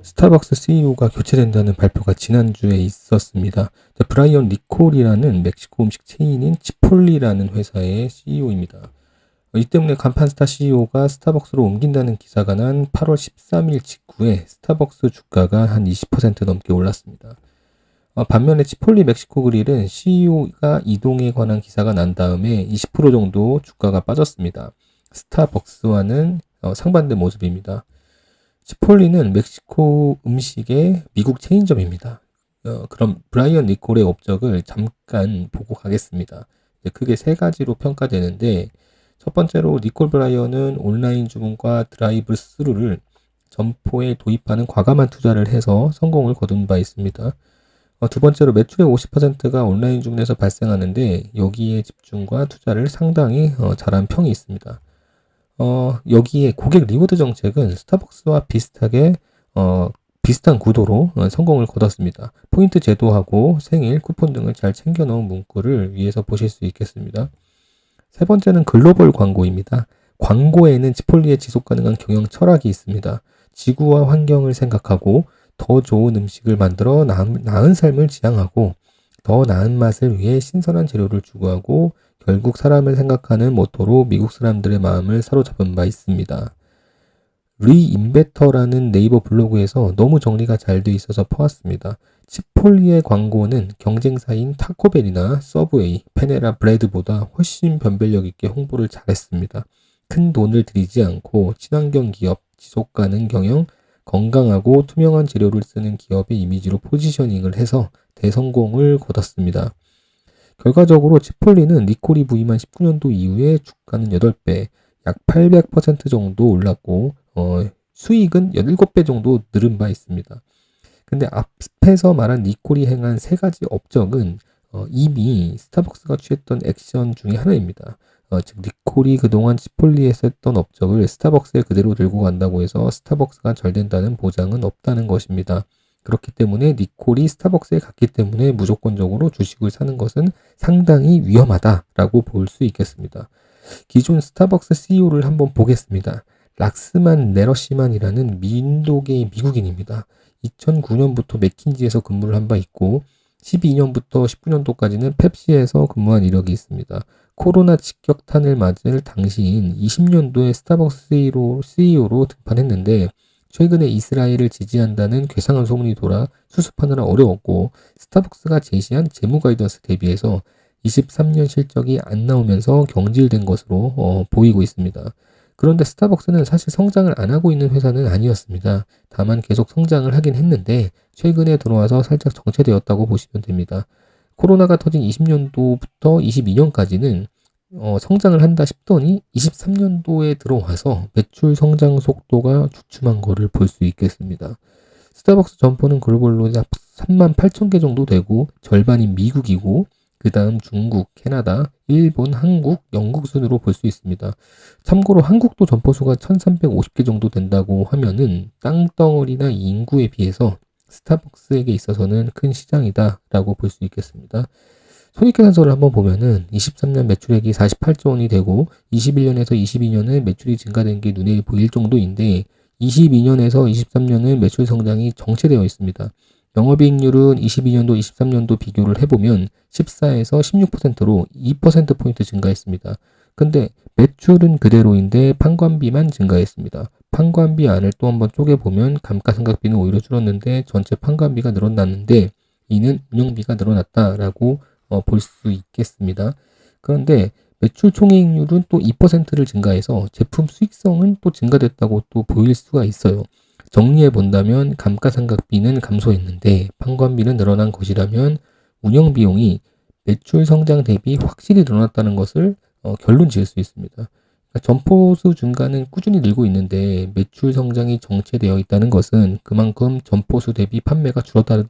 스타벅스 CEO가 교체된다는 발표가 지난주에 있었습니다. 브라이언 니콜이라는 멕시코 음식 체인인 치폴리라는 회사의 CEO입니다. 이 때문에 간판 스타 CEO가 스타벅스로 옮긴다는 기사가 난 8월 13일 직후에 스타벅스 주가가 한 20% 넘게 올랐습니다. 반면에 치폴리 멕시코 그릴은 CEO가 이동에 관한 기사가 난 다음에 20% 정도 주가가 빠졌습니다. 스타벅스와는 상반된 모습입니다. 치폴리는 멕시코 음식의 미국 체인점입니다. 그럼 브라이언 니콜의 업적을 잠깐 보고 가겠습니다. 크게 세 가지로 평가되는데, 첫 번째로 니콜 브라이언은 온라인 주문과 드라이브 스루를 점포에 도입하는 과감한 투자를 해서 성공을 거둔 바 있습니다. 두 번째로 매출의 50%가 온라인 주문에서 발생하는데 여기에 집중과 투자를 상당히 잘한 평이 있습니다. 여기에 고객 리워드 정책은 스타벅스와 비슷하게 비슷한 구도로 성공을 거뒀습니다. 포인트 제도하고 생일, 쿠폰 등을 잘 챙겨 넣은 문구를 위에서 보실 수 있겠습니다. 세 번째는 글로벌 광고입니다. 광고에는 치폴리의 지속 가능한 경영 철학이 있습니다. 지구와 환경을 생각하고 더 좋은 음식을 만들어 나은 삶을 지향하고 더 나은 맛을 위해 신선한 재료를 추구하고 결국 사람을 생각하는 모토로 미국 사람들의 마음을 사로잡은 바 있습니다. 리인베터라는 네이버 블로그에서 너무 정리가 잘 돼 있어서 퍼왔습니다. 치폴리의 광고는 경쟁사인 타코벨이나 서브웨이, 페네라 브레드보다 훨씬 변별력 있게 홍보를 잘했습니다. 큰 돈을 들이지 않고 친환경 기업, 지속 가능 경영, 건강하고 투명한 재료를 쓰는 기업의 이미지로 포지셔닝을 해서 대성공을 거뒀습니다. 결과적으로 치폴리는 니콜이 부임한 19년도 이후에 주가는 8배, 약 800% 정도 올랐고 수익은 17배 정도 늘은 바 있습니다. 근데 앞에서 말한 니콜이 행한 세 가지 업적은 이미 스타벅스가 취했던 액션 중에 하나입니다. 즉 니콜이 그동안 치폴리에서 했던 업적을 스타벅스에 그대로 들고 간다고 해서 스타벅스가 잘 된다는 보장은 없다는 것입니다. 그렇기 때문에 니콜이 스타벅스에 갔기 때문에 무조건적으로 주식을 사는 것은 상당히 위험하다라고 볼 수 있겠습니다. 기존 스타벅스 CEO를 한번 보겠습니다. 락스만 네러시만이라는 민독의 미국인입니다. 2009년부터 맥킨지에서 근무를 한 바 있고 12년부터 19년도까지는 펩시에서 근무한 이력이 있습니다. 코로나 직격탄을 맞을 당시인 20년도에 스타벅스 CEO로 등판했는데 최근에 이스라엘을 지지한다는 괴상한 소문이 돌아 수습하느라 어려웠고 스타벅스가 제시한 재무 가이던스 대비해서 23년 실적이 안 나오면서 경질된 것으로 보이고 있습니다. 그런데 스타벅스는 사실 성장을 안 하고 있는 회사는 아니었습니다. 다만 계속 성장을 하긴 했는데 최근에 들어와서 살짝 정체되었다고 보시면 됩니다. 코로나가 터진 20년도부터 22년까지는 성장을 한다 싶더니 23년도에 들어와서 매출 성장 속도가 주춤한 거를 볼 수 있겠습니다. 스타벅스 점포는 글로벌로 38,000개 정도 되고 절반이 미국이고 그 다음 중국, 캐나다, 일본, 한국, 영국 순으로 볼 수 있습니다. 참고로 한국도 점포 수가 1350개 정도 된다고 하면은 땅덩어리나 인구에 비해서 스타벅스에게 있어서는 큰 시장이다 라고 볼 수 있겠습니다. 손익계산서를 한번 보면은 23년 매출액이 48조 원이 되고 21년에서 22년은 매출이 증가된 게 눈에 보일 정도인데 22년에서 23년은 매출 성장이 정체되어 있습니다. 영업이익률은 22년도, 23년도 비교를 해보면 14에서 16%로 2%포인트 증가했습니다. 근데 매출은 그대로인데 판관비만 증가했습니다. 판관비 안을 또 한번 쪼개보면 감가상각비는 오히려 줄었는데 전체 판관비가 늘어났는데 이는 운영비가 늘어났다라고 볼 수 있겠습니다. 그런데 매출 총이익률은 또 2%를 증가해서 제품 수익성은 또 증가됐다고 또 보일 수가 있어요. 정리해 본다면 감가상각비는 감소했는데 판관비는 늘어난 것이라면 운영비용이 매출 성장 대비 확실히 늘어났다는 것을 결론 지을 수 있습니다. 그러니까 점포수 증가는 꾸준히 늘고 있는데 매출 성장이 정체되어 있다는 것은 그만큼 점포수 대비 판매가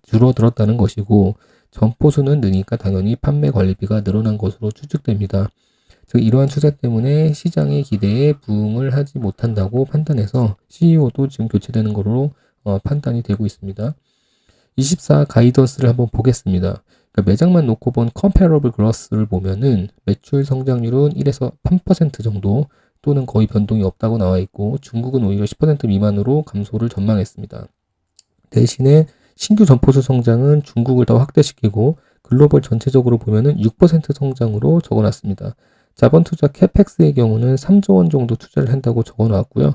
줄어들었다는 것이고 점포수는 느니까 당연히 판매 관리비가 늘어난 것으로 추측됩니다. 즉 이러한 추세 때문에 시장의 기대에 부응을 하지 못한다고 판단해서 CEO도 지금 교체되는 것으로 판단이 되고 있습니다. 24 가이던스를 한번 보겠습니다. 그러니까 매장만 놓고 본 컴패러블 그로스를 보면은 매출 성장률은 1에서 3% 정도 또는 거의 변동이 없다고 나와 있고 중국은 오히려 10% 미만으로 감소를 전망했습니다. 대신에 신규 점포수 성장은 중국을 더 확대시키고 글로벌 전체적으로 보면은 6% 성장으로 적어놨습니다. 자본 투자 캐펙스의 경우는 3조 원 정도 투자를 한다고 적어놨고요.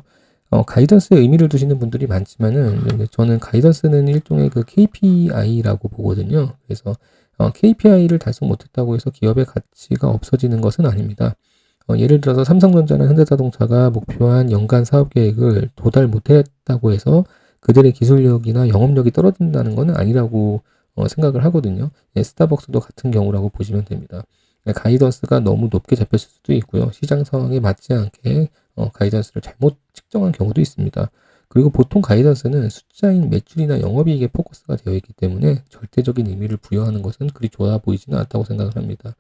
가이던스에 의미를 두시는 분들이 많지만은 저는 가이던스는 일종의 그 KPI라고 보거든요. 그래서 KPI를 달성 못했다고 해서 기업의 가치가 없어지는 것은 아닙니다. 예를 들어서 삼성전자나 현대자동차가 목표한 연간 사업 계획을 도달 못했다고 해서 그들의 기술력이나 영업력이 떨어진다는 것은 아니라고 생각을 하거든요. 예, 스타벅스도 같은 경우라고 보시면 됩니다. 가이던스가 너무 높게 잡혔을 수도 있고요. 시장 상황에 맞지 않게 가이던스를 잘못 측정한 경우도 있습니다. 그리고 보통 가이던스는 숫자인 매출이나 영업이익에 포커스가 되어 있기 때문에 절대적인 의미를 부여하는 것은 그리 좋아 보이지는 않다고 생각을 합니다.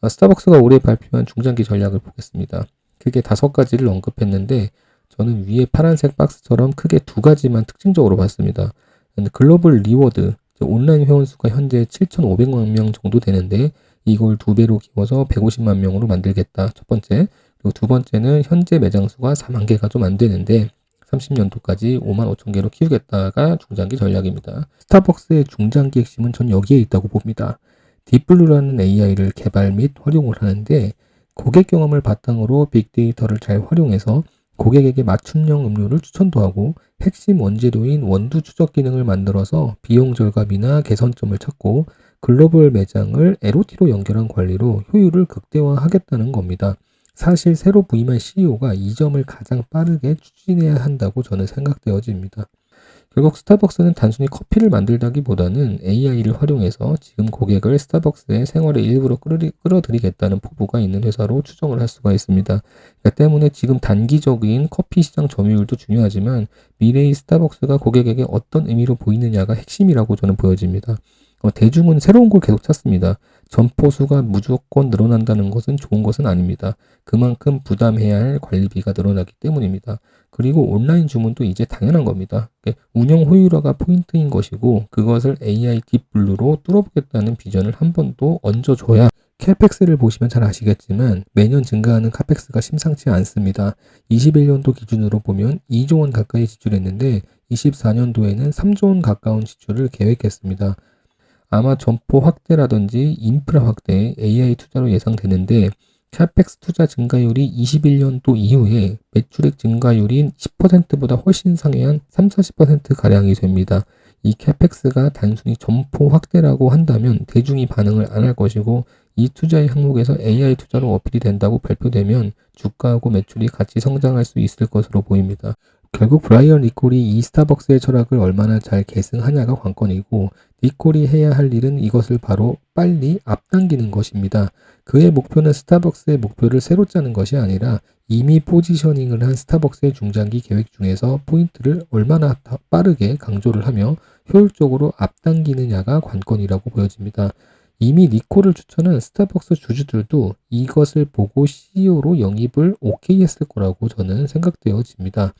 스타벅스가 올해 발표한 중장기 전략을 보겠습니다. 크게 5가지를 언급했는데 저는 위에 파란색 박스처럼 크게 2가지만 특징적으로 봤습니다. 글로벌 리워드, 온라인 회원수가 현재 7,500만 명 정도 되는데 이걸 2배로 키워서 150만 명으로 만들겠다. 첫 번째. 그리고 두 번째는 현재 매장 수가 4만 개가 좀 안 되는데 30년도까지 5만 5천 개로 키우겠다가 중장기 전략입니다. 스타벅스의 중장기 핵심은 전 여기에 있다고 봅니다. 딥블루라는 AI를 개발 및 활용을 하는데 고객 경험을 바탕으로 빅데이터를 잘 활용해서 고객에게 맞춤형 음료를 추천도 하고 핵심 원재료인 원두 추적 기능을 만들어서 비용 절감이나 개선점을 찾고 글로벌 매장을 LOT로 연결한 관리로 효율을 극대화하겠다는 겁니다. 사실 새로 부임한 CEO가 이 점을 가장 빠르게 추진해야 한다고 저는 생각되어집니다. 결국 스타벅스는 단순히 커피를 만들다기보다는 AI를 활용해서 지금 고객을 스타벅스의 생활의 일부로 끌어들이겠다는 포부가 있는 회사로 추정을 할 수가 있습니다. 그렇기 때문에 지금 단기적인 커피 시장 점유율도 중요하지만 미래의 스타벅스가 고객에게 어떤 의미로 보이느냐가 핵심이라고 저는 보여집니다. 대중은 새로운 걸 계속 찾습니다. 점포 수가 무조건 늘어난다는 것은 좋은 것은 아닙니다. 그만큼 부담해야 할 관리비가 늘어나기 때문입니다. 그리고 온라인 주문도 이제 당연한 겁니다. 운영 효율화가 포인트인 것이고 그것을 AI 딥블루로 뚫어보겠다는 비전을 한 번 더 얹어줘야 캐펙스를 보시면 잘 아시겠지만 매년 증가하는 카펙스가 심상치 않습니다. 21년도 기준으로 보면 2조 원 가까이 지출했는데 24년도에는 3조 원 가까운 지출을 계획했습니다. 아마 점포 확대라든지 인프라 확대, AI 투자로 예상되는데 카펙스 투자 증가율이 21년도 이후에 매출액 증가율인 10%보다 훨씬 상회한 30-40%가량이 됩니다. 이 카펙스가 단순히 점포 확대라고 한다면 대중이 반응을 안 할 것이고 이 투자의 항목에서 AI 투자로 어필이 된다고 발표되면 주가하고 매출이 같이 성장할 수 있을 것으로 보입니다. 결국 브라이언 리콜이 이 스타벅스의 철학을 얼마나 잘 계승하냐가 관건이고 리콜이 해야 할 일은 이것을 바로 빨리 앞당기는 것입니다. 그의 목표는 스타벅스의 목표를 새로 짜는 것이 아니라 이미 포지셔닝을 한 스타벅스의 중장기 계획 중에서 포인트를 얼마나 빠르게 강조를 하며 효율적으로 앞당기느냐가 관건이라고 보여집니다. 이미 리콜을 추천한 스타벅스 주주들도 이것을 보고 CEO로 영입을 오케이 했을 거라고 저는 생각되어집니다.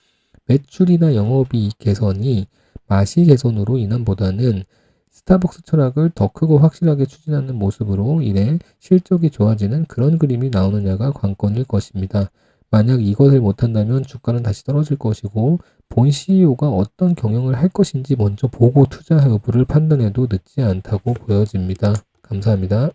매출이나 영업이익 개선이 맛이 개선으로 인함보다는 스타벅스 철학을 더 크고 확실하게 추진하는 모습으로 인해 실적이 좋아지는 그런 그림이 나오느냐가 관건일 것입니다. 만약 이것을 못한다면 주가는 다시 떨어질 것이고 본 CEO가 어떤 경영을 할 것인지 먼저 보고 투자 여부를 판단해도 늦지 않다고 보여집니다. 감사합니다.